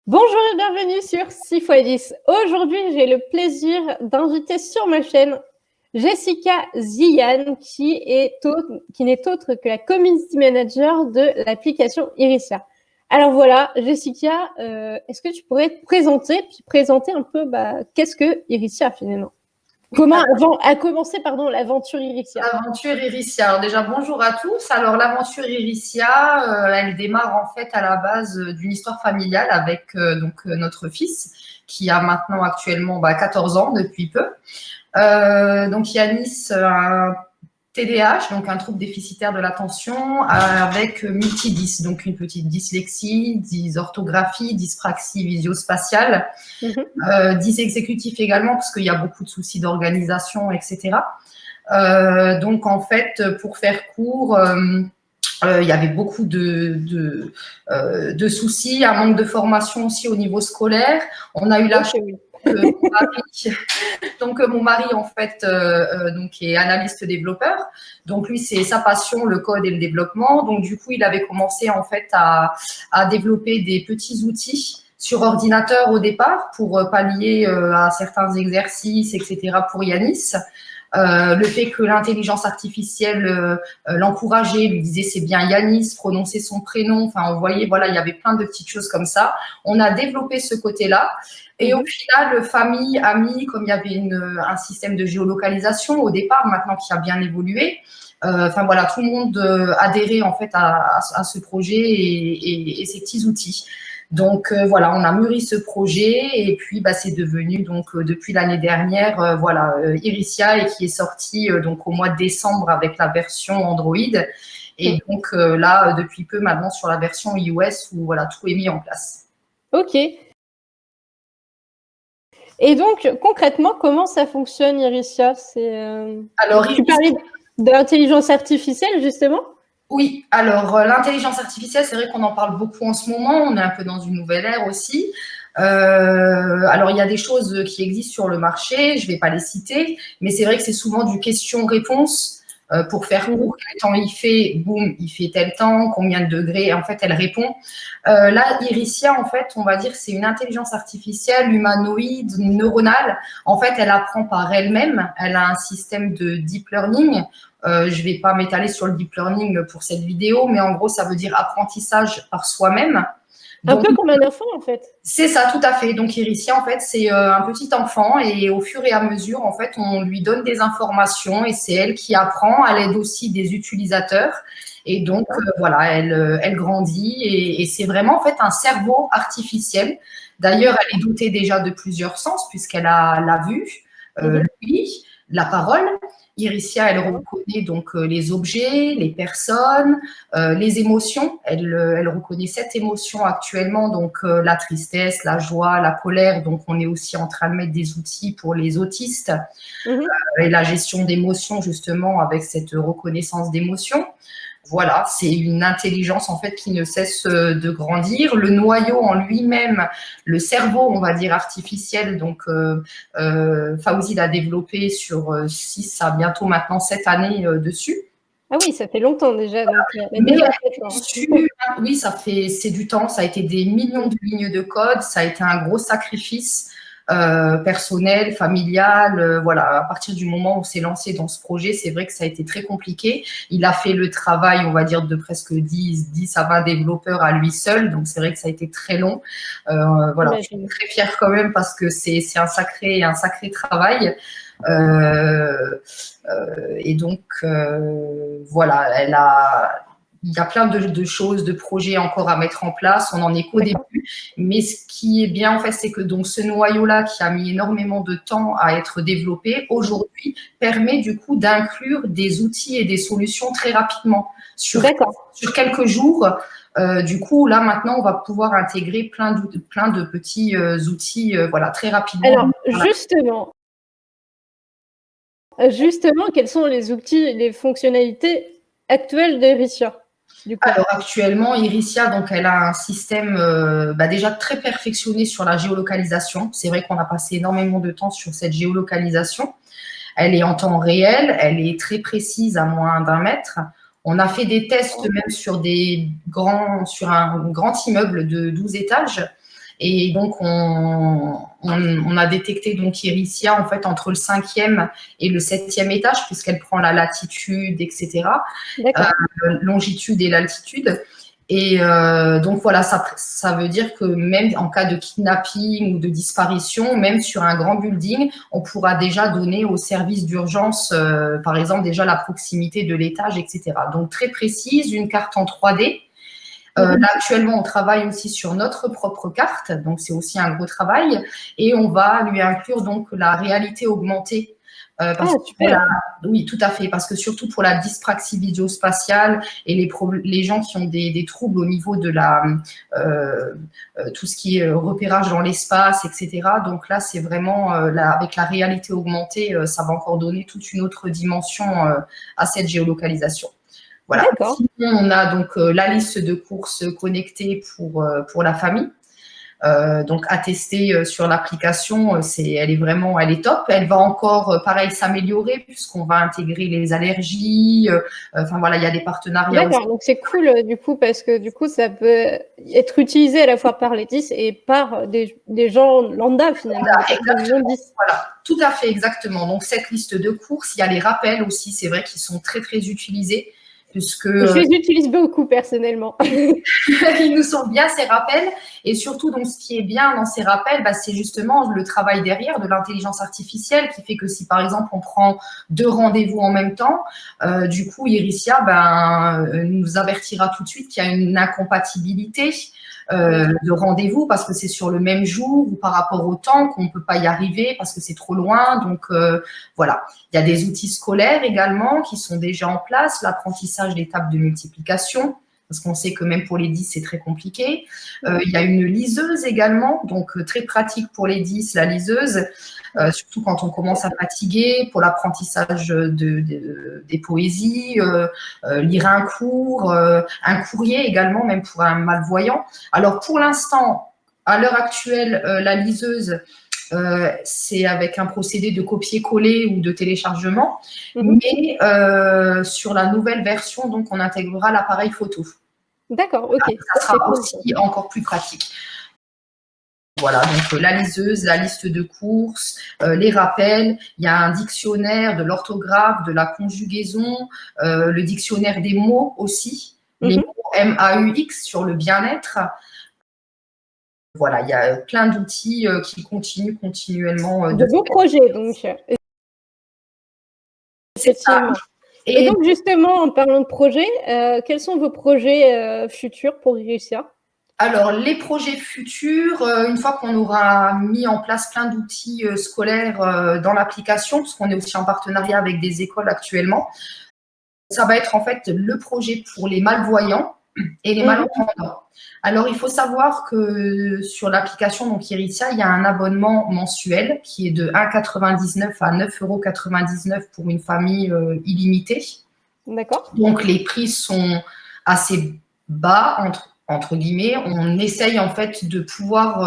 Bonjour et bienvenue sur 6x10. Aujourd'hui, j'ai le plaisir d'inviter sur ma chaîne Jessica Ziane, qui n'est autre que la Community Manager de l'application Iricia. Alors voilà, Jessica, est-ce que tu pourrais te présenter, puis présenter un peu qu'est-ce que Iricia finalement? Comment a commencé l'aventure Iricia? L'aventure Iricia. Alors déjà, bonjour à tous. Alors l'aventure Iricia, elle démarre en fait à la base d'une histoire familiale avec notre fils qui a maintenant actuellement 14 ans depuis peu. Donc Yanis a un TDAH, donc un trouble déficitaire de l'attention avec multidys, donc une petite dyslexie, dysorthographie, dyspraxie visio-spatiale, dysexécutif également parce qu'il y a beaucoup de soucis d'organisation, etc. Donc en fait, pour faire court, il y avait beaucoup de soucis, un manque de formation aussi au niveau scolaire. On a eu la chance que mon mari en fait donc est analyste développeur. Donc lui c'est sa passion, le code et le développement. Donc du coup il avait commencé en fait à développer des petits outils sur ordinateur au départ pour pallier à certains exercices, etc. pour Yanis. Le fait que l'intelligence artificielle l'encourageait, lui disait c'est bien Yanis, prononcer son prénom, enfin on voyait, voilà, il y avait plein de petites choses comme ça. On a développé ce côté-là. Et au final, famille, amis, comme il y avait un système de géolocalisation au départ, maintenant qui a bien évolué, enfin voilà, tout le monde adhérait en fait à ce projet et ces petits outils. Donc voilà, on a mûri ce projet et puis c'est devenu donc depuis l'année dernière Iricia et qui est sorti donc au mois de décembre avec la version Android et donc là depuis peu maintenant sur la version iOS où voilà tout est mis en place. Ok. Et donc, concrètement, comment ça fonctionne, Iricia? Alors, tu parlais de l'intelligence artificielle, justement? Oui, alors l'intelligence artificielle, c'est vrai qu'on en parle beaucoup en ce moment. On est un peu dans une nouvelle ère aussi. Alors, il y a des choses qui existent sur le marché, je ne vais pas les citer, mais c'est vrai que c'est souvent du question-réponse. Pour faire court, quel temps il fait, boum, il fait tel temps, combien de degrés, en fait, elle répond. Là, Iricia, en fait, on va dire, c'est une intelligence artificielle humanoïde, neuronale. En fait, elle apprend par elle-même. Elle a un système de deep learning. Je ne vais pas m'étaler sur le deep learning pour cette vidéo, mais en gros, ça veut dire apprentissage par soi-même. Un peu comme un enfant, en fait. C'est ça, tout à fait. Donc, Iricia, en fait, c'est un petit enfant et au fur et à mesure, en fait, on lui donne des informations et c'est elle qui apprend à l'aide aussi des utilisateurs. Et donc, voilà, elle grandit et c'est vraiment, en fait, un cerveau artificiel. D'ailleurs, elle est dotée déjà de plusieurs sens puisqu'elle a la vue, l'ouïe, la parole. Iricia, elle reconnaît donc les objets, les personnes, les émotions. Elle reconnaît 7 émotions actuellement, donc la tristesse, la joie, la colère. Donc, on est aussi en train de mettre des outils pour les autistes et la gestion d'émotions, justement, avec cette reconnaissance d'émotions. Voilà, c'est une intelligence en fait qui ne cesse de grandir. Le noyau en lui-même, le cerveau, on va dire artificiel, donc Fawzi l'a développé sur 6 à bientôt maintenant 7 années dessus. Ah oui, ça fait longtemps déjà. Donc, oui, c'est du temps. Ça a été des millions de lignes de code. Ça a été un gros sacrifice personnel, familial. Voilà, à partir du moment où c'est lancé dans ce projet, c'est vrai que ça a été très compliqué. Il a fait le travail, on va dire, de presque 10 à 20 développeurs à lui seul. Donc, c'est vrai que ça a été très long. Voilà, je suis très fière quand même parce que c'est un sacré travail. Et donc, voilà, il y a plein de choses, de projets encore à mettre en place. On en est qu'au début. Mais ce qui est bien, en fait, c'est que donc ce noyau-là, qui a mis énormément de temps à être développé, aujourd'hui, permet du coup d'inclure des outils et des solutions très rapidement. Sur quelques jours, du coup, là, maintenant, on va pouvoir intégrer plein de petits outils voilà, très rapidement. Alors, justement, quels sont les outils et les fonctionnalités actuelles d'Iricia? Alors actuellement, Iricia, donc elle a un système déjà très perfectionné sur la géolocalisation. C'est vrai qu'on a passé énormément de temps sur cette géolocalisation. Elle est en temps réel, elle est très précise à moins d'1 mètre. On a fait des tests même sur un grand immeuble de 12 étages. Et donc, on a détecté donc Erythia, en fait, entre le 5e et le 7e étage, puisqu'elle prend la latitude, etc., longitude et l'altitude. Et donc voilà, ça veut dire que même en cas de kidnapping ou de disparition, même sur un grand building, on pourra déjà donner au service d'urgence, par exemple, déjà la proximité de l'étage, etc. Donc très précise, une carte en 3D. Là, actuellement, on travaille aussi sur notre propre carte, donc c'est aussi un gros travail. Et on va lui inclure donc la réalité augmentée. Oui, tout à fait, parce que surtout pour la dyspraxie vidéospatiale et les gens qui ont des troubles au niveau de tout ce qui est repérage dans l'espace, etc. Donc là, c'est vraiment, avec la réalité augmentée, ça va encore donner toute une autre dimension à cette géolocalisation. Voilà. Sinon, on a donc la liste de courses connectées pour la famille. Donc à tester sur l'application, elle est top. Elle va encore, pareil, s'améliorer puisqu'on va intégrer les allergies. Enfin voilà, il y a des partenariats. D'accord, donc c'est cool du coup parce que du coup ça peut être utilisé à la fois par les 10 et par des gens lambda finalement. Voilà, tout à fait, exactement. Donc cette liste de courses, il y a les rappels aussi, c'est vrai qu'ils sont très très utilisés. Je les utilise beaucoup personnellement. Ils nous sont bien ces rappels et surtout donc ce qui est bien dans ces rappels, c'est justement le travail derrière de l'intelligence artificielle qui fait que si par exemple on prend 2 rendez-vous en même temps, du coup Erythia nous avertira tout de suite qu'il y a une incompatibilité de rendez-vous parce que c'est sur le même jour ou par rapport au temps qu'on ne peut pas y arriver parce que c'est trop loin. Donc voilà, il y a des outils scolaires également qui sont déjà en place, l'apprentissage d'étapes de multiplication, parce qu'on sait que même pour les 10, c'est très compliqué. Il y a une liseuse également, donc très pratique pour les 10, la liseuse, surtout quand on commence à fatiguer, pour l'apprentissage des poésies, lire un cours, un courrier également, même pour un malvoyant. Alors pour l'instant, à l'heure actuelle, la liseuse, c'est avec un procédé de copier-coller ou de téléchargement, mais sur la nouvelle version, donc on intégrera l'appareil photo. D'accord, ok. Ça sera aussi encore plus pratique. Voilà, donc la liseuse, la liste de courses, les rappels, il y a un dictionnaire de l'orthographe, de la conjugaison, le dictionnaire des mots aussi, les mots MAUX sur le bien-être. Voilà, il y a plein d'outils qui continuent continuellement. De beaux projets, donc. Effectivement. Et donc, justement, en parlant de projets, quels sont vos projets futurs pour Erythia ? Alors, les projets futurs, une fois qu'on aura mis en place plein d'outils scolaires dans l'application, parce qu'on est aussi en partenariat avec des écoles actuellement, ça va être en fait le projet pour les malvoyants et les malentendants. Alors, il faut savoir que sur l'application donc Erythia, il y a un abonnement mensuel qui est de 1,99 à 9,99 € pour une famille illimitée. D'accord. Donc, les prix sont assez bas, entre guillemets. On essaye en fait de pouvoir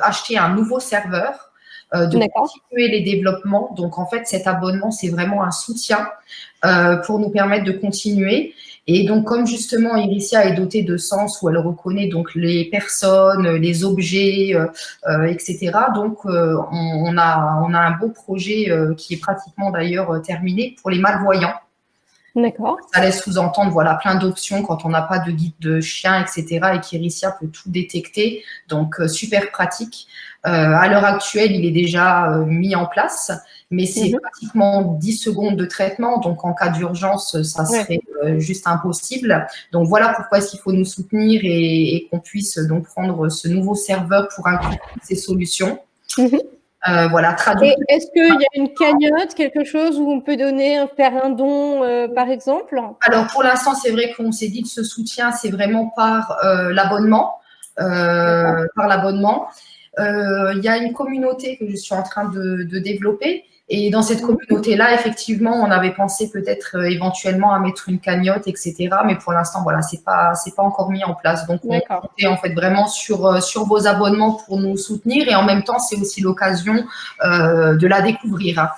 acheter un nouveau serveur, de continuer les développements. Donc, en fait, cet abonnement, c'est vraiment un soutien pour nous permettre de continuer. Et donc, comme justement Erythia est dotée de sens où elle reconnaît donc les personnes, les objets, etc. Donc, on a un beau projet qui est pratiquement d'ailleurs terminé pour les malvoyants. D'accord. Ça laisse sous-entendre voilà, plein d'options quand on n'a pas de guide de chien, etc. et qu'Erythia peut tout détecter. Donc, super pratique. À l'heure actuelle, il est déjà mis en place, mais c'est pratiquement 10 secondes de traitement. Donc, en cas d'urgence, ça serait juste impossible. Donc, voilà pourquoi est-ce qu'il faut nous soutenir et qu'on puisse donc prendre ce nouveau serveur pour inclure ces solutions. Voilà, traduire. Et est-ce qu'il y a une cagnotte, quelque chose où on peut faire un don, par exemple ? Alors, pour l'instant, c'est vrai qu'on s'est dit que ce soutien, c'est vraiment par l'abonnement. Il y a une communauté que je suis en train de développer. Et dans cette communauté-là, effectivement, on avait pensé peut-être éventuellement à mettre une cagnotte, etc. Mais pour l'instant, voilà, c'est pas encore mis en place. Donc, on comptait en fait vraiment sur vos abonnements pour nous soutenir. Et en même temps, c'est aussi l'occasion de la découvrir.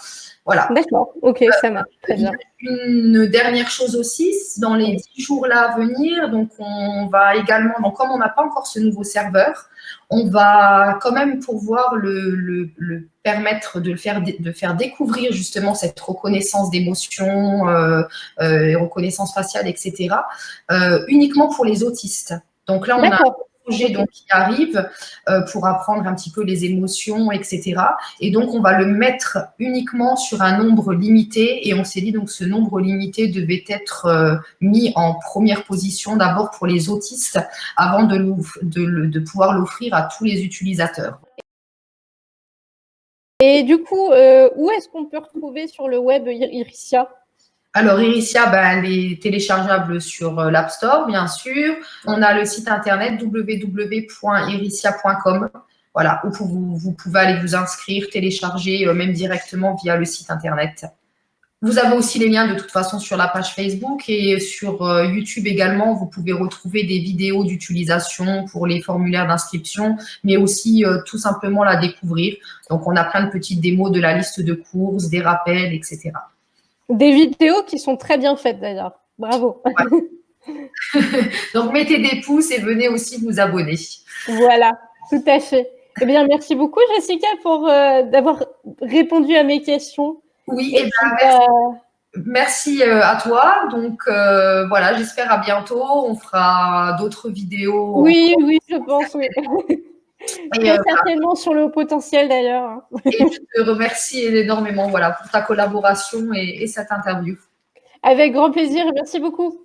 Voilà. D'accord, ok, ça marche, très bien. Une dernière chose aussi, dans les 10 jours là à venir, donc on va également, donc comme on n'a pas encore ce nouveau serveur, on va quand même pouvoir le permettre de faire découvrir justement cette reconnaissance d'émotions, reconnaissance faciale, etc., uniquement pour les autistes. Donc là, on a projet donc, qui arrive pour apprendre un petit peu les émotions, etc. Et donc, on va le mettre uniquement sur un nombre limité. Et on s'est dit donc ce nombre limité devait être mis en première position d'abord pour les autistes avant de pouvoir l'offrir à tous les utilisateurs. Et du coup, où est-ce qu'on peut retrouver sur le web Iricia? Alors, Iricia, elle est téléchargeable sur l'App Store, bien sûr. On a le site internet www.iricia.com, voilà, où vous pouvez aller vous inscrire, télécharger, même directement via le site internet. Vous avez aussi les liens de toute façon sur la page Facebook et sur YouTube également. Vous pouvez retrouver des vidéos d'utilisation pour les formulaires d'inscription, mais aussi tout simplement la découvrir. Donc, on a plein de petites démos de la liste de courses, des rappels, etc. Des vidéos qui sont très bien faites d'ailleurs. Bravo. Ouais. Donc, mettez des pouces et venez aussi vous abonner. Voilà, tout à fait. Eh bien, merci beaucoup, Jessica, pour d'avoir répondu à mes questions. Oui, et merci à toi. Donc, voilà, j'espère à bientôt. On fera d'autres vidéos. Oui, je pense, oui. Très certainement sur le haut potentiel d'ailleurs. Et je te remercie énormément, voilà, pour ta collaboration et cette interview. Avec grand plaisir, merci beaucoup.